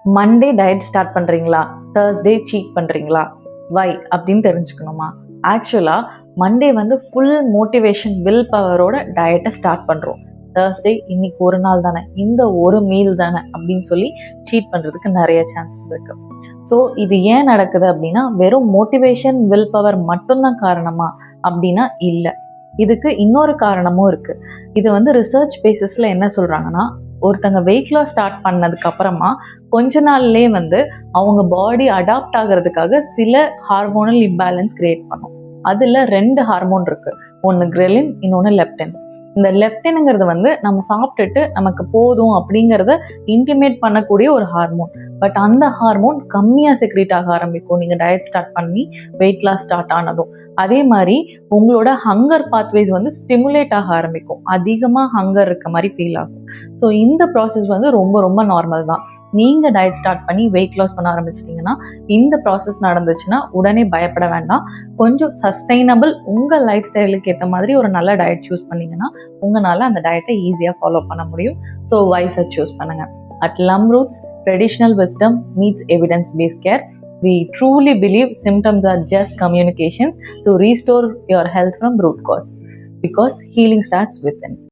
Monday diet start பண்ணுறீங்களா, Thursday seat பண்ணுறீங்களா, வை அப்படின்னு தெரிஞ்சுக்கணுமா? ஆக்சுவலாக மண்டே வந்து ஃபுல் மோட்டிவேஷன் வில் பவரோட டயட்டை ஸ்டார்ட் பண்ணுறோம். தேர்ஸ்டே இன்னைக்கு ஒரு நாள் தானே, இந்த ஒரு மீல் தானே அப்படின்னு சொல்லி சீட் பண்ணுறதுக்கு நிறைய சான்சஸ் இருக்கு. ஸோ இது ஏன் நடக்குது அப்படின்னா, வெறும் மோட்டிவேஷன் வில் பவர் மட்டும்தான் காரணமா அப்படின்னா இல்லை. இதுக்கு இன்னொரு காரணமும் இருக்கு. இது வந்து ரிசர்ச் பேசிஸ்ல என்ன சொல்றாங்கன்னா, ஒருத்தங்க வெயிட் லாஸ் ஸ்டார்ட் பண்ணதுக்கு அப்புறமா கொஞ்ச நாள்லயே வந்து அவங்க பாடி அடாப்ட் ஆகிறதுக்காக சில ஹார்மோனல் இம்பேலன்ஸ் கிரியேட் பண்ணும். அதுல 2 ஹார்மோன் இருக்கு. ஒன்று கிரெலின், இன்னொன்று லெப்டின். இந்த லெப்டினுங்கிறது வந்து நம்ம சாப்பிட்டுட்டு நமக்கு போதும் அப்படிங்கிறத இன்டிமேட் பண்ணக்கூடிய ஒரு ஹார்மோன். பட் அந்த ஹார்மோன் கம்மியாக செக்ரேட் ஆக ஆரம்பிக்கும் நீங்கள் டயட் ஸ்டார்ட் பண்ணி வெயிட் லாஸ் ஸ்டார்ட் ஆனதும். அதே மாதிரி உங்களோட ஹங்கர் பாத்வேஸ் வந்து ஸ்டிமுலேட் ஆக ஆரம்பிக்கும். அதிகமாக ஹங்கர் இருக்க மாதிரி ஃபீல் ஆகும். ஸோ இந்த ப்ராசஸ் வந்து ரொம்ப ரொம்ப நார்மல் தான். நீங்கள் டயட் ஸ்டார்ட் பண்ணி வெயிட் லாஸ் பண்ண ஆரம்பிச்சிட்டிங்கன்னா, இந்த ப்ராசஸ் நடந்துச்சுன்னா உடனே பயப்பட வேண்டாம். கொஞ்சம் சஸ்டைனபிள் உங்கள் லைஃப் ஸ்டைலுக்கு ஏற்ற மாதிரி ஒரு நல்ல டயட் சூஸ் பண்ணிங்கன்னா உங்களால் அந்த டயட்டை ஈஸியாக ஃபாலோ பண்ண முடியும். ஸோ வைஸை சூஸ் பண்ணுங்கள். அட் லம் roots, traditional wisdom meets evidence-based care. We truly believe symptoms are just communications to restore your health from root cause, because healing starts within.